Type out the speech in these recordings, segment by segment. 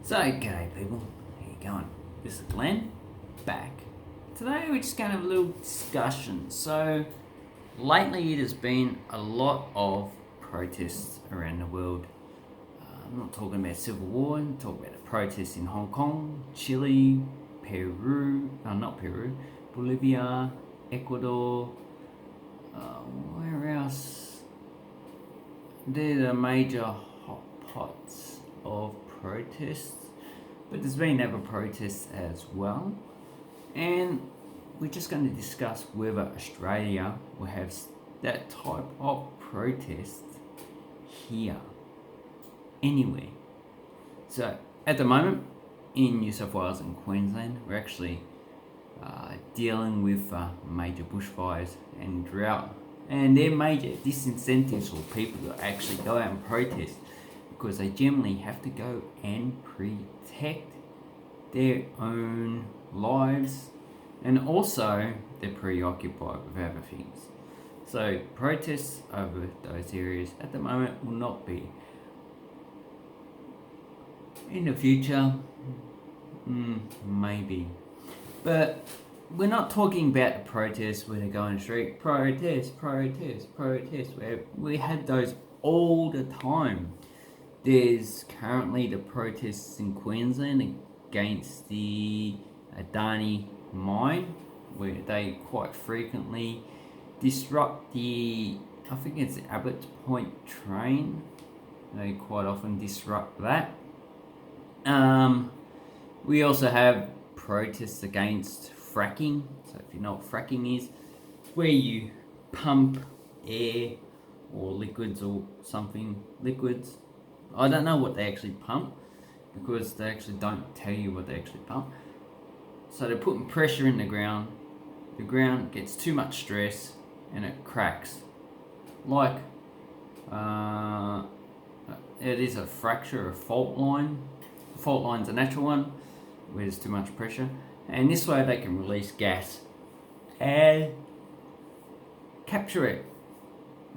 So, g'day people, how you going? This is Glenn, back. Today we're just going to have a little discussion. So, lately it has been a lot of protests around the world. I'm not talking about civil war, I'm talking about the protests in Hong Kong, Chile, Bolivia, Ecuador, where else? They're the major hot pots of protests, but there's been other protests as well, and we're just going to discuss whether Australia will have that type of protest here, anywhere. So at the moment in New South Wales and Queensland, we're actually dealing with major bushfires and drought, and they're major disincentives for people to actually go out and protest, because they generally have to go and protect their own lives, and also they're preoccupied with other things. So protests over those areas at the moment will not be. In the future, maybe. But we're not talking about the protests where they go on the street, protest, where we had those all the time. There's currently the protests in Queensland against the Adani mine, where they quite frequently disrupt I think it's the Abbots Point train. They quite often disrupt that. We also have protests against fracking. So if you know what fracking is, where you pump air or liquids or something, liquids. I don't know what they actually pump, because they actually don't tell you what they actually pump. So they're putting pressure in the ground gets too much stress and it cracks. Like it is a fracture, a fault line. The fault line's a natural one where there's too much pressure, and this way they can release gas and capture it.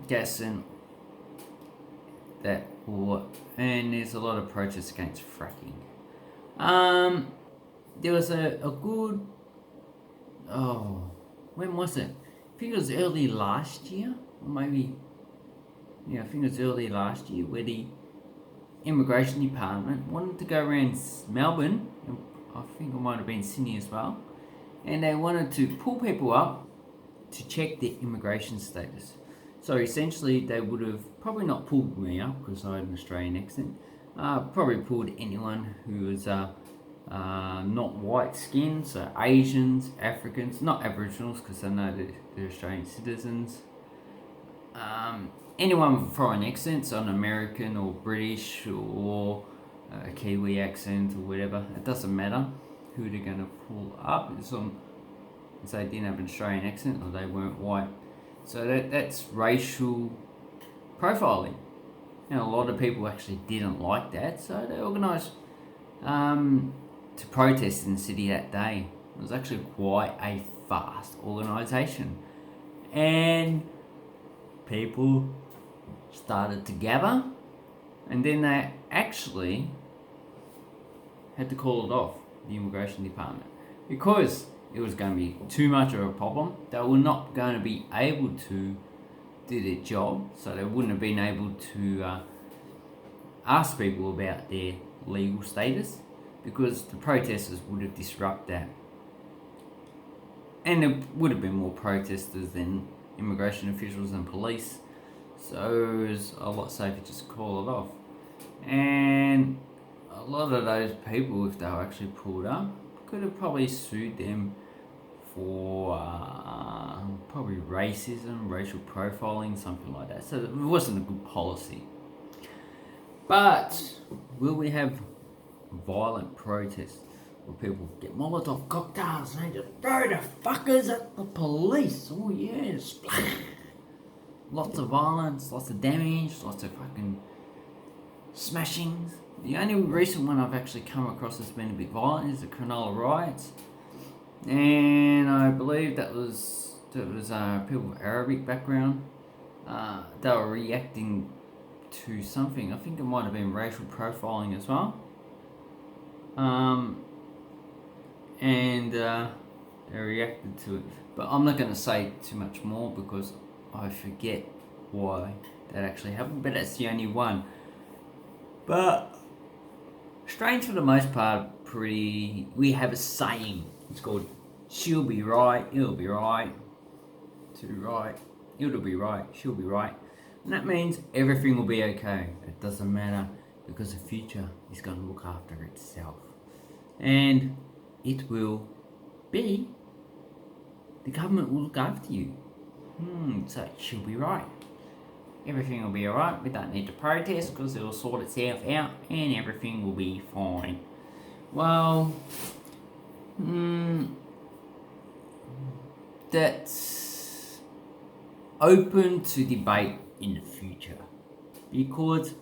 Gas and that, and there's a lot of protests against fracking. There was a good, when was it? I think it was early last year, or maybe, I think it was early last year, where the Immigration Department wanted to go around Melbourne, and I think it might have been Sydney as well, and they wanted to pull people up to check their immigration status. So essentially they would have probably not pulled me up because I had an Australian accent, probably pulled anyone who was not white skinned, so Asians, Africans, not Aboriginals because I know they're Australian citizens, anyone with a foreign accent, so an American or British or a Kiwi accent or whatever, it doesn't matter who they're going to pull up, as long as they didn't have an Australian accent or they weren't white. So that's racial profiling. And a lot of people actually didn't like that, so they organised to protest in the city that day. It was actually quite a fast organisation. And people started to gather, and then they actually had to call it off, the Immigration Department, because it was going to be too much of a problem. They were not going to be able to do their job, so they wouldn't have been able to ask people about their legal status, because the protesters would have disrupted that. And there would have been more protesters than immigration officials and police, so it was a lot safer just to call it off. And a lot of those people, if they were actually pulled up, could have probably sued them for probably racism, racial profiling, something like that. So it wasn't a good policy. But will we have violent protests where people get Molotov cocktails and just throw the fuckers at the police? Oh yes. Lots of violence, lots of damage, lots of fucking smashings. The only recent one I've actually come across that's been a bit violent is the Riots, and I believe that was people with Arabic background. They were reacting to something. I think it might have been racial profiling as well. and they reacted to it. But I'm not going to say too much more because I forget why that actually happened, but that's the only one. But Australians, for the most part, we have a saying. It's called, she'll be right, it'll be right, it'll be right, she'll be right. And that means everything will be okay. It doesn't matter because the future is going to look after itself. And it will be, the government will look after you. So she'll be right. Everything will be alright. We don't need to protest because it will sort itself out and everything will be fine. Well, that's open to debate in the future because,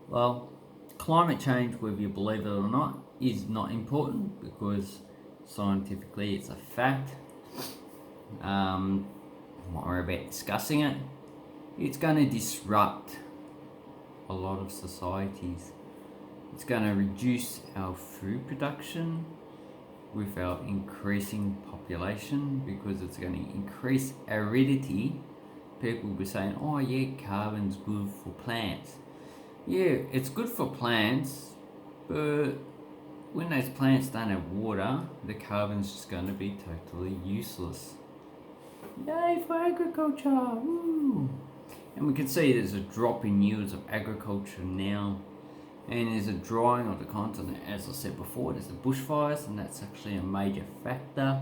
well, climate change, whether you believe it or not, is not important because scientifically it's a fact. What we're about discussing it, it's going to disrupt a lot of societies. It's going to reduce our food production with our increasing population because it's going to increase aridity. People will be saying, oh yeah, carbon's good for plants. Yeah, it's good for plants, but when those plants don't have water, the carbon's just going to be totally useless. Yay for agriculture! Woo! And we can see there's a drop in yields of agriculture now, and there's a drying of the continent. As I said before, there's the bushfires, and that's actually a major factor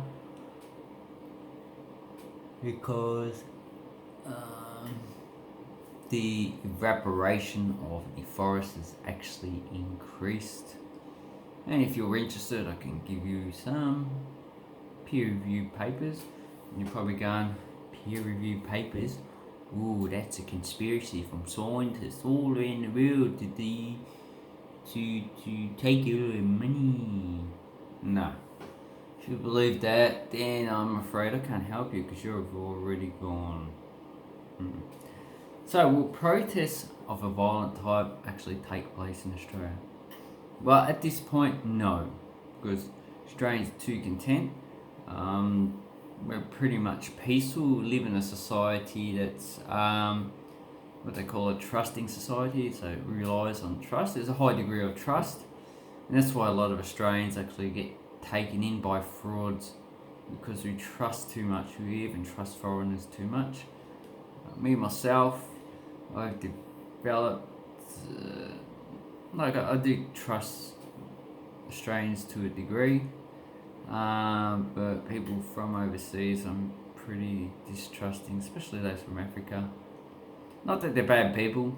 because the evaporation of the forest has actually increased. And if you're interested, I can give you some peer-reviewed papers. You're probably going, peer-reviewed papers? Ooh, that's a conspiracy from scientists all around the world to take your money. No. If you believe that, then I'm afraid I can't help you because you're already gone. So, will protests of a violent type actually take place in Australia? Well, at this point, no, because Australians are too content. We're pretty much peaceful. We live in a society that's what they call a trusting society, so it relies on trust. There's a high degree of trust, and that's why a lot of Australians actually get taken in by frauds because we trust too much. We even trust foreigners too much. Me myself, I've developed I do trust Australians to a degree, but people from overseas I'm pretty distrusting, especially those from Africa. Not that they're bad people,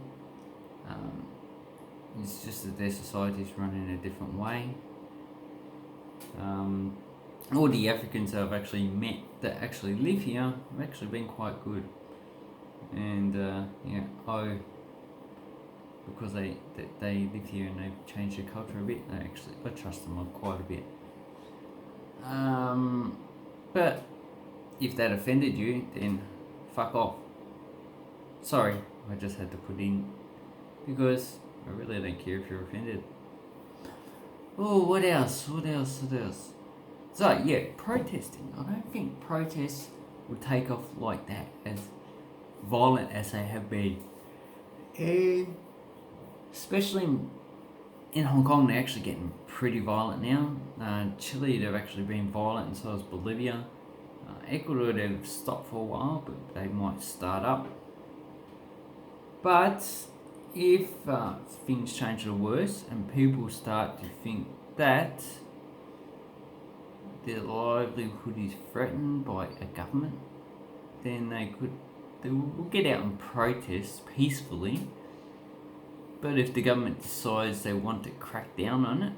it's just that their societies run in a different way. All the Africans I've actually met that actually live here have actually been quite good, and because they live here and they've changed their culture a bit, I trust them quite a bit. But if that offended you, then fuck off. Sorry, I just had to put in because I really don't care if you're offended. Oh, what else? So yeah, protesting. I don't think protests will take off like that, as violent as they have been. And especially in Hong Kong, they're actually getting pretty violent now. Chile, they've actually been violent, and so has Bolivia. Ecuador, they've stopped for a while, but they might start up. But if things change to the worse and people start to think that their livelihood is threatened by a government, then they will get out and protest peacefully. But if the government decides they want to crack down on it,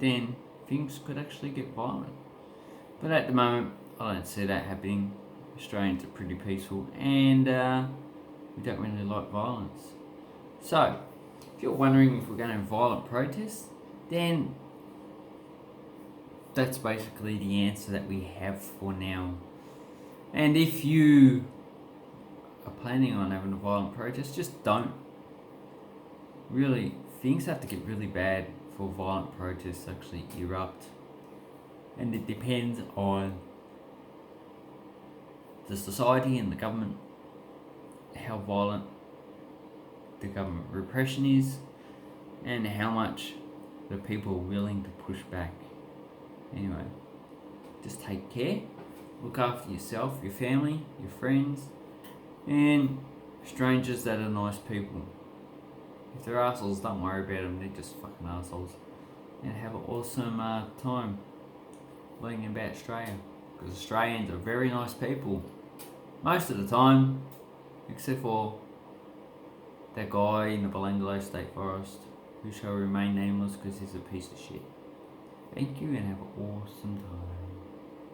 then things could actually get violent. But at the moment, I don't see that happening. Australians are pretty peaceful, and we don't really like violence. So, if you're wondering if we're going to have violent protests, then that's basically the answer that we have for now. And if you are planning on having a violent protest, just don't. really, things have to get really bad for violent protests to actually erupt. And it depends on the society and the government, how violent the government repression is, and how much the people are willing to push back. Anyway, just take care, look after yourself, your family, your friends, and strangers that are nice people. If they're assholes, don't worry about them, they're just fucking assholes. And have an awesome time learning about Australia. Because Australians are very nice people. Most of the time, except for that guy in the Belanglo State Forest, who shall remain nameless because he's a piece of shit. Thank you and have an awesome time.